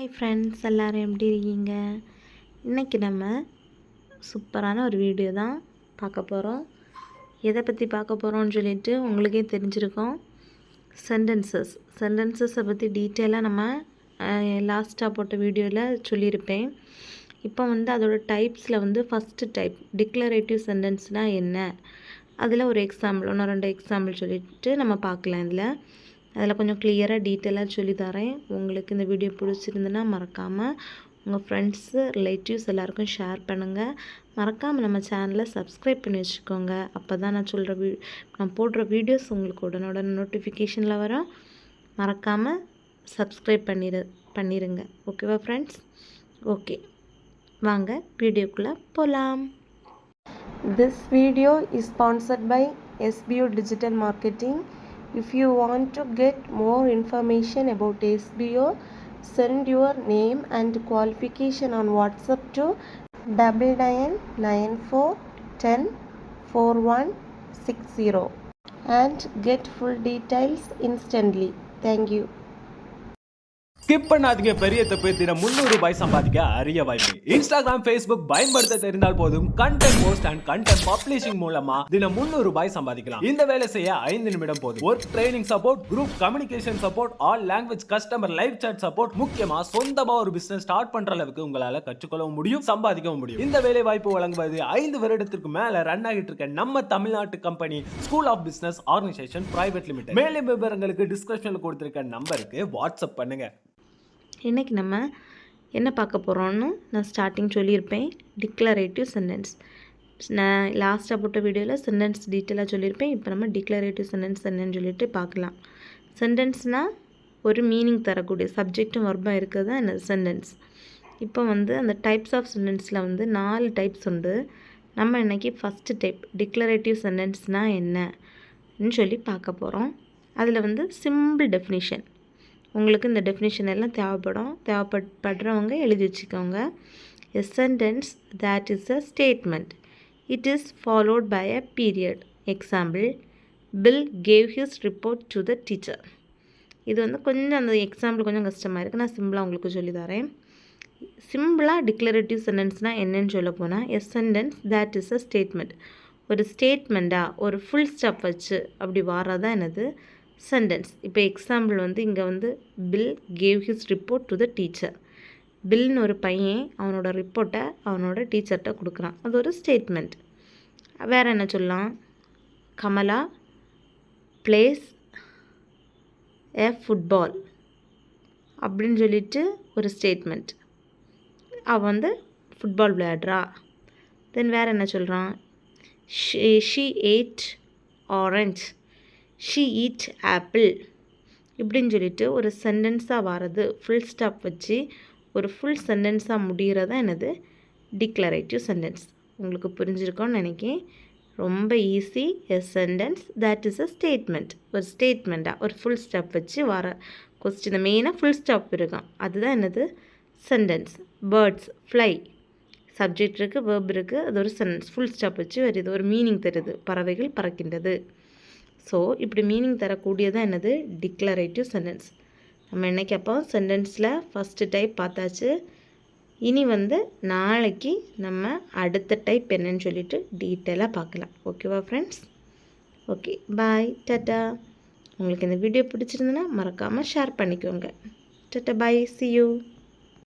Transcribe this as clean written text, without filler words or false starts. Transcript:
Hi friends, எல்லோரும் எப்படி இருக்கீங்க? இன்றைக்கி நம்ம சூப்பரான ஒரு வீடியோ தான் பார்க்க போகிறோம். எதை பற்றி பார்க்க போகிறோம்னு சொல்லிட்டு உங்களுக்கே தெரிஞ்சிருக்கோம். சென்டென்சஸை பற்றி டீட்டெயிலாக நம்ம லாஸ்ட்டாக போட்ட வீடியோவில் சொல்லியிருப்பேன். இப்போ அதோட டைப்ஸில் ஃபஸ்ட்டு டைப் டிக்ளரேட்டிவ் சென்டென்ஸ்னால் என்ன, அதில் ஒரு எக்ஸாம்பிள் 1-2 எக்ஸாம்பிள் சொல்லிவிட்டு நம்ம பார்க்கலாம். அதில் கொஞ்சம் கிளியராக டீட்டெயிலாக சொல்லி தரேன். உங்களுக்கு இந்த வீடியோ பிடிச்சிருந்துன்னா மறக்காமல் உங்கள் ஃப்ரெண்ட்ஸு ரிலேட்டிவ்ஸ் எல்லாேருக்கும் ஷேர் பண்ணுங்கள். மறக்காமல் நம்ம சேனலை சப்ஸ்கிரைப் பண்ணி வச்சுக்கோங்க. அப்போ தான் நான் போடுற வீடியோஸ் உங்களுக்கு உடனுடன் நோட்டிஃபிகேஷனில் வரும். மறக்காமல் சப்ஸ்கிரைப் பண்ணிடுங்க. ஓகேவா ஃப்ரெண்ட்ஸ்? ஓகே, வாங்க வீடியோக்குள்ளே போகலாம். This video is sponsored by SBO Digital Marketing. If you want to get more information about SBO, send your name and qualification on WhatsApp to 9994104160 and get full details instantly. Thank you. Skip பண்ணாதீங்க, பெரிய தப்பு. தினம் 300 ரூபாய் சம்பாதிக்க அரிய வாய்ப்பு. Instagram, Facebook பயன்படுத்த தெரிந்தால் போதும். Content post and content publishing மூலமா தினம் 300 ரூபாய் சம்பாதிக்கலாம். இந்த வேலை செய்ய 5 நிமிடம் போதும். Work training support, group communication support, all language customer live chat support, முக்கியமா சொந்தமா ஒரு பிசினஸ் ஸ்டார்ட் பண்ற அளவுக்கு உங்களால கற்றுக்கொள்ளவும் முடியும், சம்பாதிக்கவும் முடியும். இந்த வேலை வாய்ப்பு வழங்குவது 5 வருடத்திற்கு மேல ரன் ஆகிட்டு இருக்க நம்ம தமிழ்நாட்டு company school of business organisation private limited. மேலும் விவரங்களுக்கு டிஸ்கிரிப்ஷன்ல கொடுத்திருக்க நம்பருக்கு வாட்ஸ்அப் பண்ணுங்க. இன்றைக்கி நம்ம என்ன பார்க்க போகிறோன்னு நான் ஸ்டார்டிங் சொல்லியிருப்பேன். Declarative sentence. நான் லாஸ்ட்டாக போட்ட வீடியோவில் சென்டென்ஸ் டீட்டெயிலாக சொல்லியிருப்பேன். இப்போ நம்ம டிக்ளரேட்டிவ் சென்டென்ஸ் என்னன்னு சொல்லிட்டு பார்க்கலாம். சென்டென்ஸ்னால் ஒரு மீனிங் தரக்கூடிய சப்ஜெக்டும் வர்பம் இருக்கிறது தான் என்ன சென்டென்ஸ். இப்போ அந்த டைப்ஸ் ஆஃப் சென்டென்ஸில் 4 டைப்ஸ் உண்டு. நம்ம இன்றைக்கி ஃபஸ்ட்டு டைப் டிக்ளரேட்டிவ் சென்டென்ஸ்னால் என்னன்னு சொல்லி பார்க்க போகிறோம். அதில் சிம்பிள் டெஃபினிஷன். உங்களுக்கு இந்த டெஃபினிஷன் எல்லாம் தேவைப்படுறவங்க எழுதி வச்சுக்கோங்க. A sentence that is a statement. It is followed by a period. Example, Bill gave his report to the teacher. இது கொஞ்சம் அந்த எக்ஸாம்பிள் கொஞ்சம் கஷ்டமாக இருக்குது. நான் சிம்பிளாக உங்களுக்கு சொல்லி தரேன். சிம்பிளாக டிக்ளரேட்டிவ் சென்டென்ஸ்னால் என்னன்னு சொல்ல போனால், a sentence that is a statement. ஒரு ஸ்டேட்மெண்ட்டாக ஒரு ஃபுல் ஸ்டாப் வச்சு அப்படி வாரதான் என்னது சென்டென்ஸ். இப்போ எக்ஸாம்பிள் இங்கே Bill gave his report to the teacher. பில்னு ஒரு பையன் அவனோட ரிப்போர்ட்டை அவனோட டீச்சர்கிட்ட கொடுக்குறான். அது ஒரு ஸ்டேட்மெண்ட். வேறு என்ன சொல்லலாம்? கமலா பிளேஸ் ஏ ஃபுட்பால் அப்படின்னு சொல்லிட்டு ஒரு ஸ்டேட்மெண்ட். அவன் ஃபுட்பால் விளையாடுறா. தென் வேறு என்ன சொல்கிறான்? She ate orange, she eat apple இப்படின்னு சொல்லிட்டு ஒரு சென்டென்ஸாக வாரது ஃபுல் ஸ்டாப் வச்சு ஒரு ஃபுல் சென்டென்ஸாக முடிகிறதா என்னது டிக்ளரேட்டிவ் சென்டென்ஸ். உங்களுக்கு புரிஞ்சிருக்கோன்னு நினைக்கிறேன். ரொம்ப easy. A sentence that is a statement. ஒரு ஸ்டேட்மெண்ட்டாக ஒரு ஃபுல் ஸ்டாப் வச்சு வர கொஸ்டின் மெயினாக ஃபுல் ஸ்டாப் இருக்கும். அதுதான் என்னது சென்டென்ஸ். பேர்ட்ஸ் ஃப்ளை, சப்ஜெக்ட் இருக்குது, வேர்ப் இருக்குது, அது ஒரு சென்டென்ஸ் ஃபுல் ஸ்டாப் வச்சு வருது, ஒரு மீனிங் தருது. பறவைகள் பறக்கின்றது. ஸோ இப்படி மீனிங் தரக்கூடியதான் என்னது டிக்ளரேட்டிவ் சென்டென்ஸ். நம்ம இன்றைக்கி அப்போ சென்டென்ஸில் ஃபஸ்ட்டு டைப் பார்த்தாச்சு. இனி நாளைக்கு நம்ம அடுத்த டைப் என்னன்னு சொல்லிட்டு டீட்டெயிலாக பார்க்கலாம். ஓகேவா ஃப்ரெண்ட்ஸ்? ஓகே, பாய், டாட்டா. உங்களுக்கு இந்த வீடியோ பிடிச்சிருந்துன்னா மறக்காமல் ஷேர் பண்ணிக்கோங்க. Tata, bye, see you.